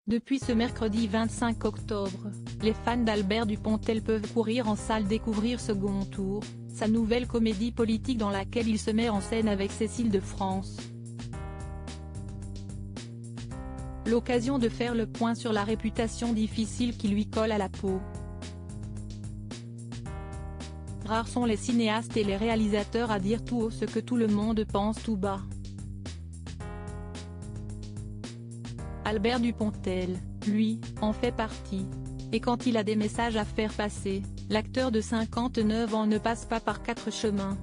Depuis ce mercredi 25 octobre, les fans d'Albert Dupontel peuvent courir en salle découvrir Second Tour, sa nouvelle comédie politique dans laquelle il se met en scène avec Cécile de France. L'occasion de faire le point sur la réputation difficile qui lui colle à la peau. Rares sont les cinéastes et les réalisateurs à dire tout haut ce que tout le monde pense tout bas. Albert Dupontel, lui, en fait partie. Et quand il a des messages à faire passer, l'acteur de 59 ans ne passe pas par 4 chemins.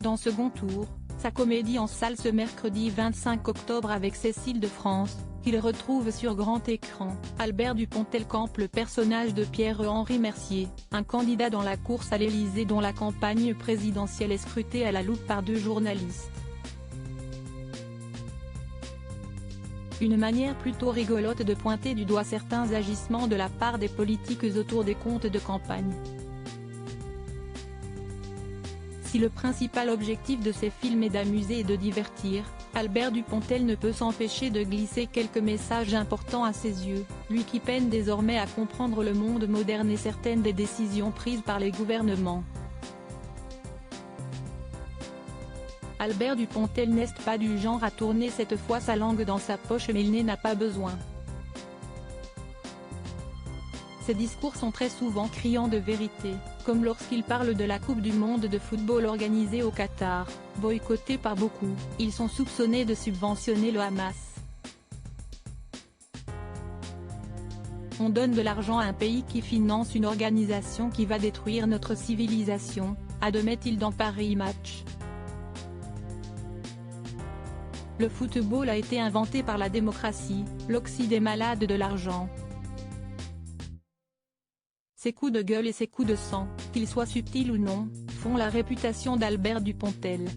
Dans Second Tour, sa comédie en salle ce mercredi 25 octobre avec Cécile de France, qu'il retrouve sur grand écran, Albert Dupontel campe le personnage de Pierre-Henri Mercier, un candidat dans la course à l'Élysée dont la campagne présidentielle est scrutée à la loupe par 2 journalistes. Une manière plutôt rigolote de pointer du doigt certains agissements de la part des politiques autour des comptes de campagne. Si le principal objectif de ces films est d'amuser et de divertir, Albert Dupontel ne peut s'empêcher de glisser quelques messages importants à ses yeux, lui qui peine désormais à comprendre le monde moderne et certaines des décisions prises par les gouvernements. Albert Dupontel n'est pas du genre à tourner cette fois sa langue dans sa poche mais il n'en a pas besoin. Ses discours sont très souvent criants de vérité, comme lorsqu'il parle de la Coupe du monde de football organisée au Qatar, boycottée par beaucoup. Ils sont soupçonnés de subventionner le Hamas. On donne de l'argent à un pays qui finance une organisation qui va détruire notre civilisation, admet-il dans Paris Match. Le football a été inventé par la démocratie, l'oxy des malades de l'argent. Ces coups de gueule et ces coups de sang, qu'ils soient subtils ou non, font la réputation d'Albert Dupontel.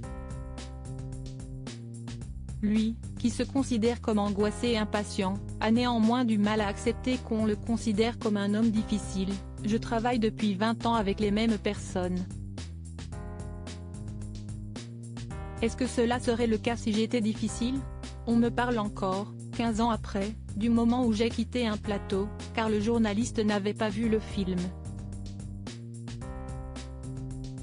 Lui, qui se considère comme angoissé et impatient, a néanmoins du mal à accepter qu'on le considère comme un homme difficile. Je travaille depuis 20 ans avec les mêmes personnes. Est-ce que cela serait le cas si j'étais difficile? On me parle encore, 15 ans après, du moment où j'ai quitté un plateau, car le journaliste n'avait pas vu le film.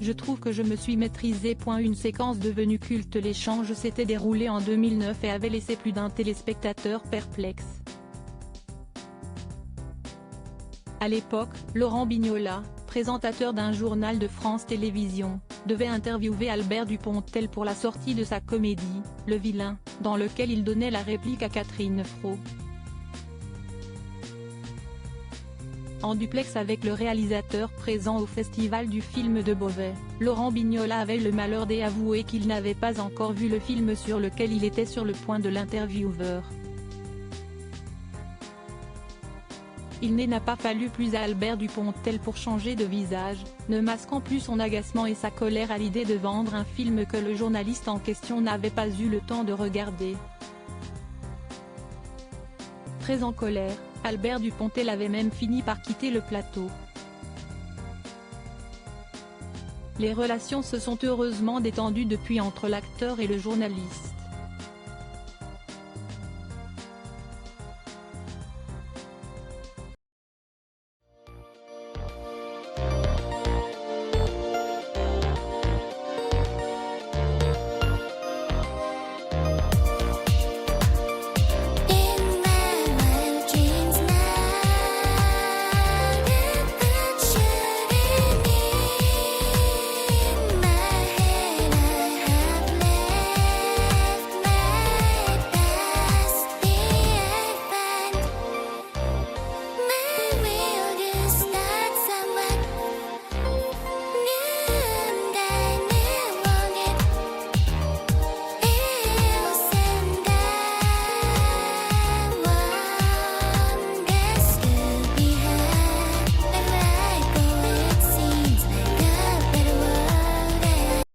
Je trouve que je me suis maîtrisé. Une séquence devenue culte. L'échange s'était déroulé en 2009 et avait laissé plus d'un téléspectateur perplexe. À l'époque, Laurent Bignola, présentateur d'un journal de France Télévisions, devait interviewer Albert Dupontel pour la sortie de sa comédie, Le Vilain, dans lequel il donnait la réplique à Catherine Fro. En duplex avec le réalisateur présent au festival du film de Beauvais, Laurent Bignola avait le malheur d'avouer qu'il n'avait pas encore vu le film sur lequel il était sur le point de l'intervieweur. Il n'a pas fallu plus à Albert Dupontel pour changer de visage, ne masquant plus son agacement et sa colère à l'idée de vendre un film que le journaliste en question n'avait pas eu le temps de regarder. Très en colère, Albert Dupontel avait même fini par quitter le plateau. Les relations se sont heureusement détendues depuis entre l'acteur et le journaliste.